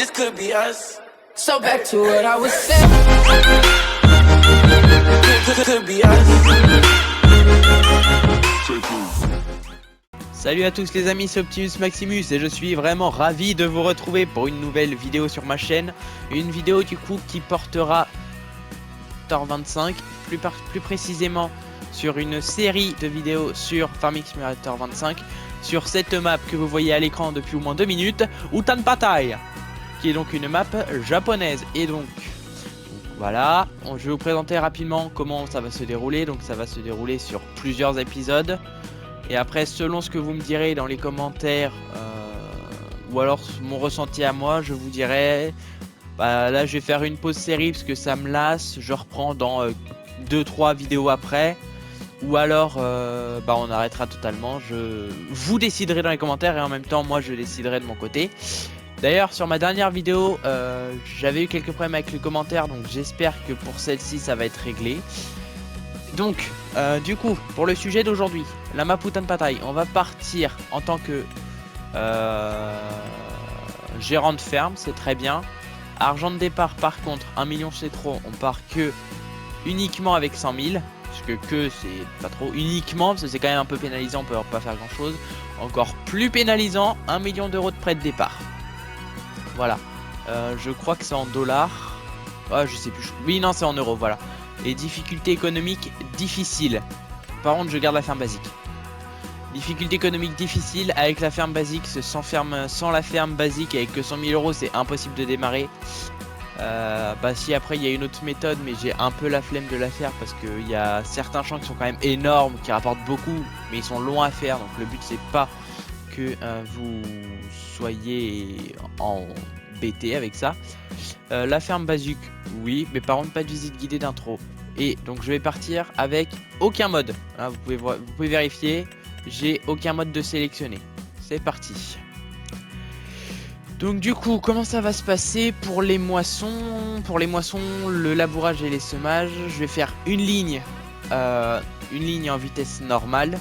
this could be us. So back to what I was saying. Could be us. Salut à tous les amis, c'est Optimus Maximus et je suis vraiment ravi de vous retrouver pour une nouvelle vidéo sur ma chaîne. Une vidéo du coup qui portera Thor 25, plus précisément sur une série de vidéos sur Farming Simulator 25, sur cette map que vous voyez à l'écran depuis au moins 2 minutes, Utanpatai, qui est donc une map japonaise. Et donc voilà, je vais vous présenter rapidement comment ça va se dérouler. Donc ça va se dérouler sur plusieurs épisodes. Et après, selon ce que vous me direz dans les commentaires, ou alors mon ressenti à moi, je vous dirai, bah, là je vais faire une pause série parce que ça me lasse, je reprends dans 2-3 vidéos après. Ou alors, bah, on arrêtera totalement, vous déciderez dans les commentaires et en même temps, moi je déciderai de mon côté. D'ailleurs, sur ma dernière vidéo, j'avais eu quelques problèmes avec les commentaires, donc j'espère que pour celle-ci, ça va être réglé. Donc, du coup, pour le sujet d'aujourd'hui, la map Utanpatai, on va partir en tant que gérant de ferme, c'est très bien. Argent de départ, par contre, 1 million c'est trop, on part que uniquement avec 100 000. Parce que c'est pas trop, uniquement, parce que c'est quand même un peu pénalisant, on peut pas faire grand chose. Encore plus pénalisant, 1 million d'euros de prêt de départ. Voilà, je crois que c'est en dollars. Ah, je sais plus, oui non c'est en euros, voilà. Et difficulté économique difficile. Par contre je garde la ferme basique. Difficulté économique difficile avec la ferme basique, sans la ferme basique avec que 100 000 euros c'est impossible de démarrer. Bah si après il y a une autre méthode, mais j'ai un peu la flemme de la faire parce qu'il y a certains champs qui sont quand même énormes, qui rapportent beaucoup, mais ils sont longs à faire. Donc le but c'est pas que vous soyez en BT avec ça. La ferme basique, oui, mais par contre pas de visite guidée d'intro. Et donc je vais partir avec aucun mode. Hein, vous pouvez vérifier, j'ai aucun mode de sélectionner. C'est parti. Donc du coup, comment ça va se passer pour les moissons? Pour les moissons, le labourage et les semages, je vais faire une ligne en vitesse normale.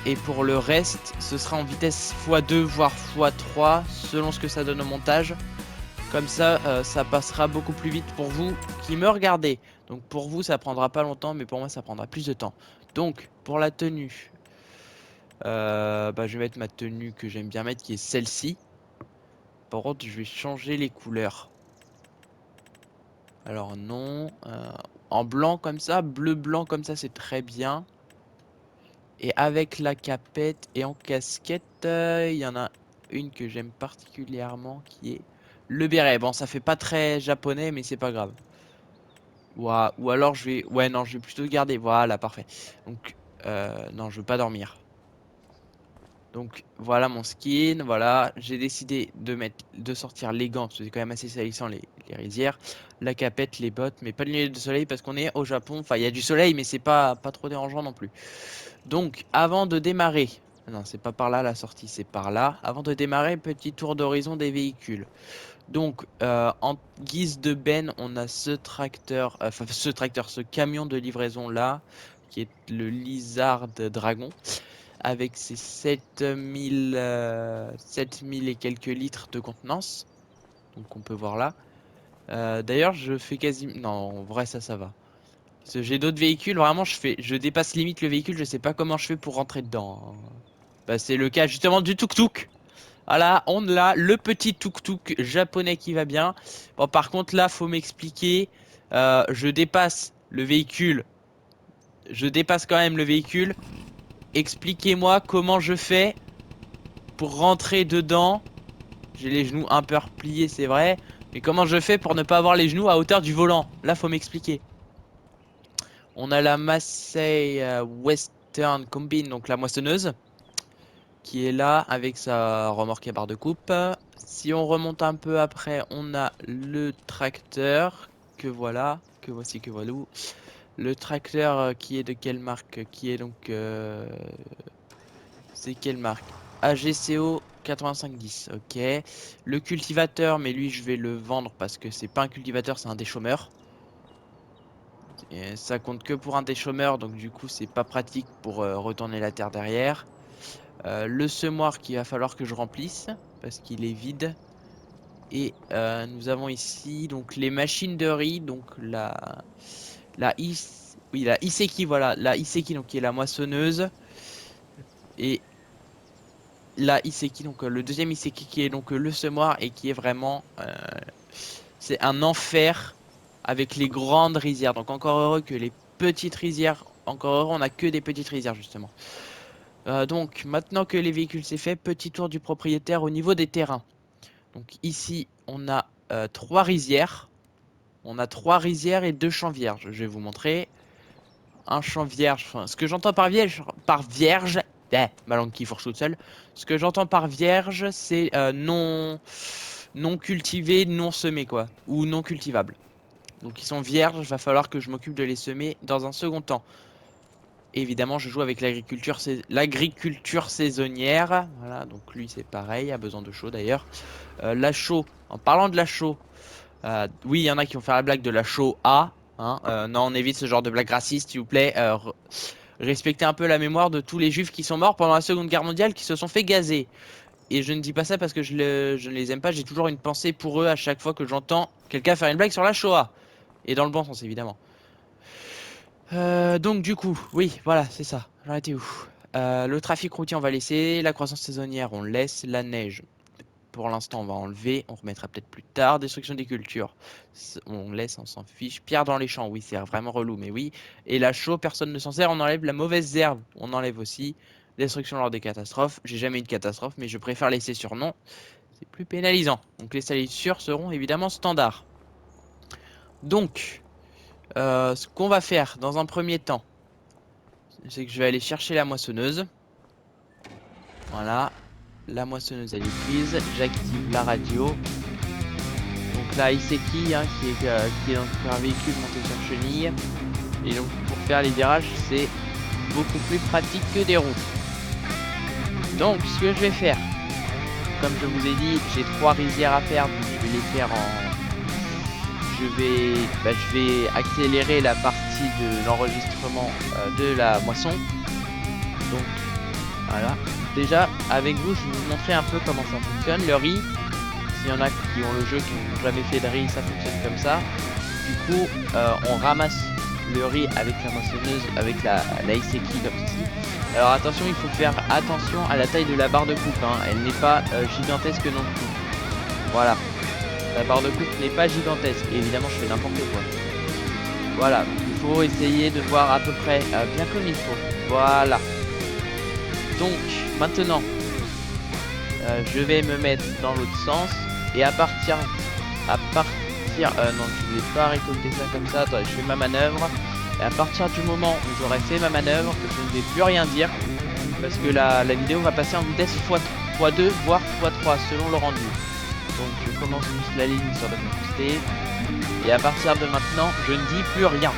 Et pour le reste, ce sera en vitesse x2 voire x3 selon ce que ça donne au montage. Comme ça, ça passera beaucoup plus vite pour vous qui me regardez. Donc pour vous, ça prendra pas longtemps, mais pour moi, ça prendra plus de temps. Donc pour la tenue, bah, je vais mettre ma tenue que j'aime bien mettre, qui est celle-ci. Par contre, je vais changer les couleurs. Alors non, en blanc comme ça, bleu-blanc comme ça, c'est très bien. Et avec la capette et en casquette, il y en a une que j'aime particulièrement qui est le béret. Bon, ça fait pas très japonais, mais c'est pas grave. Ou alors je vais... Ouais, non, je vais plutôt garder. Voilà, parfait. Donc, non, je veux pas dormir. Donc, voilà mon skin. Voilà, j'ai décidé de sortir les gants, parce que c'est quand même assez salissant les rizières. La capette, les bottes, mais pas de lunettes de soleil parce qu'on est au Japon. Enfin, il y a du soleil, mais c'est pas trop dérangeant non plus. Donc, avant de démarrer... Non, c'est pas par là la sortie, c'est par là. Avant de démarrer, petit tour d'horizon des véhicules. Donc, en guise de benne, on a ce tracteur, ce camion de livraison là, qui est le Lizard Dragon, avec ses 7000 et quelques litres de contenance. Donc, on peut voir là. D'ailleurs, je fais quasi... Non, en vrai, ça va. J'ai d'autres véhicules, vraiment, je dépasse limite le véhicule, je sais pas comment je fais pour rentrer dedans. Bah, c'est le cas justement du tuk-tuk. Voilà, on a le petit tuk-tuk japonais qui va bien. Bon, par contre, là, faut m'expliquer. Je dépasse le véhicule. Je dépasse quand même le véhicule. Expliquez-moi comment je fais pour rentrer dedans. J'ai les genoux un peu repliés, c'est vrai. Mais comment je fais pour ne pas avoir les genoux à hauteur du volant? Là, faut m'expliquer. On a la Massey Western Combine, donc la moissonneuse, qui est là avec sa remorque à barre de coupe. Si on remonte un peu après, on a le tracteur que voilà, que voici, que voilà. Le tracteur qui est de quelle marque? Qui est donc c'est quelle marque? AGCO 8510, ok. Le cultivateur, mais lui je vais le vendre parce que c'est pas un cultivateur, c'est un déchômeur. Et ça compte que pour un déchômeur, donc du coup c'est pas pratique pour retourner la terre derrière. Le semoir qu'il va falloir que je remplisse parce qu'il est vide. Et nous avons ici donc les machines de riz, donc la Iseki, voilà, la Iseki donc qui est la moissonneuse, et la Iseki donc le deuxième Iseki qui est donc le semoir et qui est vraiment c'est un enfer avec les grandes rizières. Donc encore heureux que les petites rizières, encore heureux on a que des petites rizières justement. Donc maintenant que les véhicules c'est fait, petit tour du propriétaire au niveau des terrains. Donc ici on a 3 rizières. On a 3 rizières et 2 champs vierges. Je vais vous montrer. Un champ vierge. Enfin, ce que j'entends par vierge, ma langue qui fourche toute seule. Ce que j'entends par vierge, c'est non cultivé, non semé quoi, ou non cultivable. Donc ils sont vierges. Il va falloir que je m'occupe de les semer dans un second temps. Évidemment, je joue avec l'agriculture saisonnière. Voilà, donc lui c'est pareil, a besoin de chaux d'ailleurs. La chaux. En parlant de la chaux. Oui, il y en a qui vont faire la blague de la Shoah. Hein. Non, on évite ce genre de blague raciste, s'il vous plaît. Respectez un peu la mémoire de tous les juifs qui sont morts pendant la Seconde Guerre mondiale, qui se sont fait gazer. Et je ne dis pas ça parce que je ne les aime pas. J'ai toujours une pensée pour eux à chaque fois que j'entends quelqu'un faire une blague sur la Shoah. Et dans le bon sens, évidemment. Donc du coup, oui, voilà, c'est ça. J'en étais où? Le trafic routier, on va laisser. La croissance saisonnière, on laisse. La neige. Pour l'instant, on va enlever. On remettra peut-être plus tard. Destruction des cultures. On laisse, on s'en fiche. Pierre dans les champs. Oui, c'est vraiment relou, mais oui. Et la chaux, personne ne s'en sert. On enlève la mauvaise herbe. On enlève aussi. Destruction lors des catastrophes. J'ai jamais eu de catastrophe, mais je préfère laisser sur non. C'est plus pénalisant. Donc les salissures seront évidemment standards. Donc, ce qu'on va faire dans un premier temps, c'est que je vais aller chercher la moissonneuse. Voilà. La moissonneuse elle est prise, j'active la radio. Donc là Iseki hein, qui est donc un véhicule monté sur chenille. Et donc pour faire les virages c'est beaucoup plus pratique que des roues. Donc ce que je vais faire, comme je vous ai dit, j'ai 3 rizières à faire, donc je vais les faire en... Je vais accélérer la partie de l'enregistrement de la moisson. Donc voilà. Déjà, avec vous, je vais vous montrer un peu comment ça fonctionne. Le riz, s'il y en a qui ont le jeu, qui n'ont jamais fait de riz, ça fonctionne comme ça. Du coup, on ramasse le riz avec la moissonneuse, avec la Iseki comme ceci. Alors attention, il faut faire attention à la taille de la barre de coupe. Hein. Elle n'est pas gigantesque non plus. Voilà. La barre de coupe n'est pas gigantesque. Et évidemment, je fais n'importe quoi. Voilà. Il faut essayer de voir à peu près bien comme il faut. Voilà. Donc maintenant je vais me mettre dans l'autre sens et à partir non je ne vais pas récolter ça comme ça. Attendez, je fais ma manœuvre et à partir du moment où j'aurai fait ma manœuvre je ne vais plus rien dire parce que la vidéo va passer en vitesse x2 voire x3 selon le rendu. Donc je commence juste la ligne sur de me booster et à partir de maintenant je ne dis plus rien.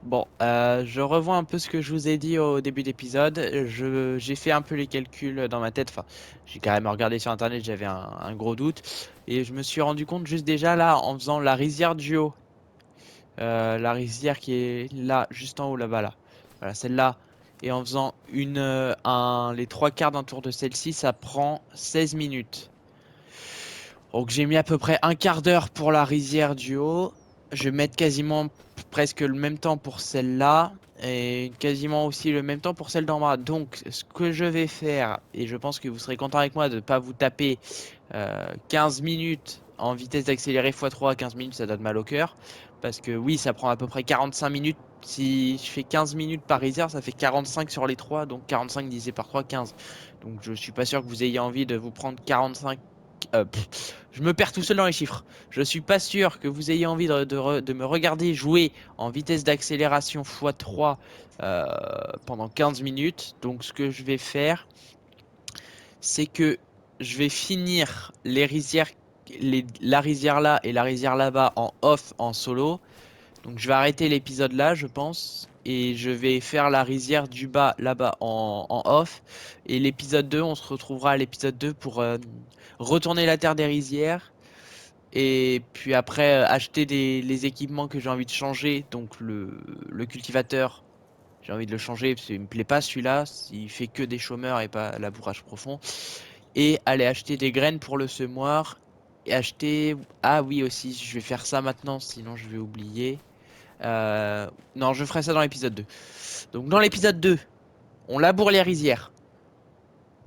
Bon, je revois un peu ce que je vous ai dit au début d'épisode. J'ai fait un peu les calculs dans ma tête. Enfin, j'ai quand même regardé sur internet, j'avais un gros doute. Et je me suis rendu compte juste déjà là, en faisant la rizière du haut. La rizière qui est là, juste en haut là-bas là. Voilà, celle-là. Et en faisant les trois quarts d'un tour de celle-ci, ça prend 16 minutes. Donc j'ai mis à peu près un quart d'heure pour la rizière du haut. Je vais mettre quasiment presque le même temps pour celle-là. Et quasiment aussi le même temps pour celle d'en bas. Donc ce que je vais faire, et je pense que vous serez content avec moi de ne pas vous taper 15 minutes en vitesse d'accéléré x3, 15 minutes ça donne mal au cœur. Parce que oui, ça prend à peu près 45 minutes. Si je fais 15 minutes par rizière, ça fait 45 sur les 3. Donc 45 divisé par 3, 15. Donc je suis pas sûr que vous ayez envie de vous prendre 45. Je me perds tout seul dans les chiffres. Je suis pas sûr que vous ayez envie de me regarder jouer en vitesse d'accélération x3 pendant 15 minutes. Donc ce que je vais faire, c'est que je vais finir les rizières, la rizière là et la rizière là-bas en off, en solo. Donc je vais arrêter l'épisode là, je pense. Et je vais faire la rizière du bas là-bas en off. Et l'épisode 2, on se retrouvera à l'épisode 2 pour retourner la terre des rizières. Et puis après, acheter les équipements que j'ai envie de changer. Donc le cultivateur, j'ai envie de le changer parce qu'il me plaît pas celui-là. Il fait que des chômeurs et pas labourage profond. Et aller acheter des graines pour le semoir. Et acheter... Ah oui aussi, je vais faire ça maintenant, sinon je vais oublier. Non, je ferai ça dans l'épisode 2. Donc dans l'épisode 2, on laboure les rizières.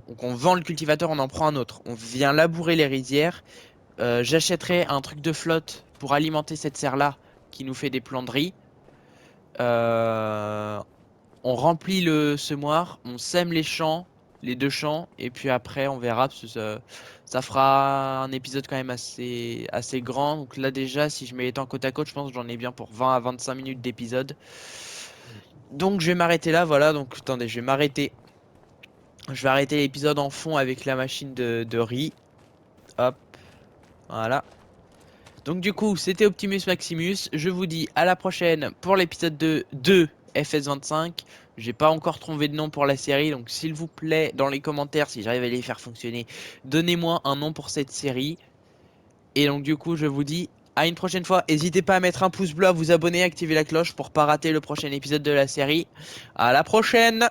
Donc on vend le cultivateur, on en prend un autre. On vient labourer les rizières. J'achèterai un truc de flotte pour alimenter cette serre-là qui nous fait des plants de riz. Euh, on remplit le semoir, on sème les champs, les deux champs, et puis après on verra parce que ça fera un épisode quand même assez grand. Donc là déjà, si je mets les temps côte à côte, je pense que j'en ai bien pour 20 à 25 minutes d'épisode. Donc je vais m'arrêter là, voilà. Donc attendez, je vais m'arrêter. Je vais arrêter l'épisode en fond avec la machine de riz. Hop, voilà. Donc du coup, c'était Optimus Maximus. Je vous dis à la prochaine pour l'épisode 2 de FS25. J'ai pas encore trouvé de nom pour la série, donc s'il vous plaît, dans les commentaires, si j'arrive à les faire fonctionner, donnez-moi un nom pour cette série. Et donc du coup, je vous dis à une prochaine fois. N'hésitez pas à mettre un pouce bleu, à vous abonner, à activer la cloche pour pas rater le prochain épisode de la série. À la prochaine!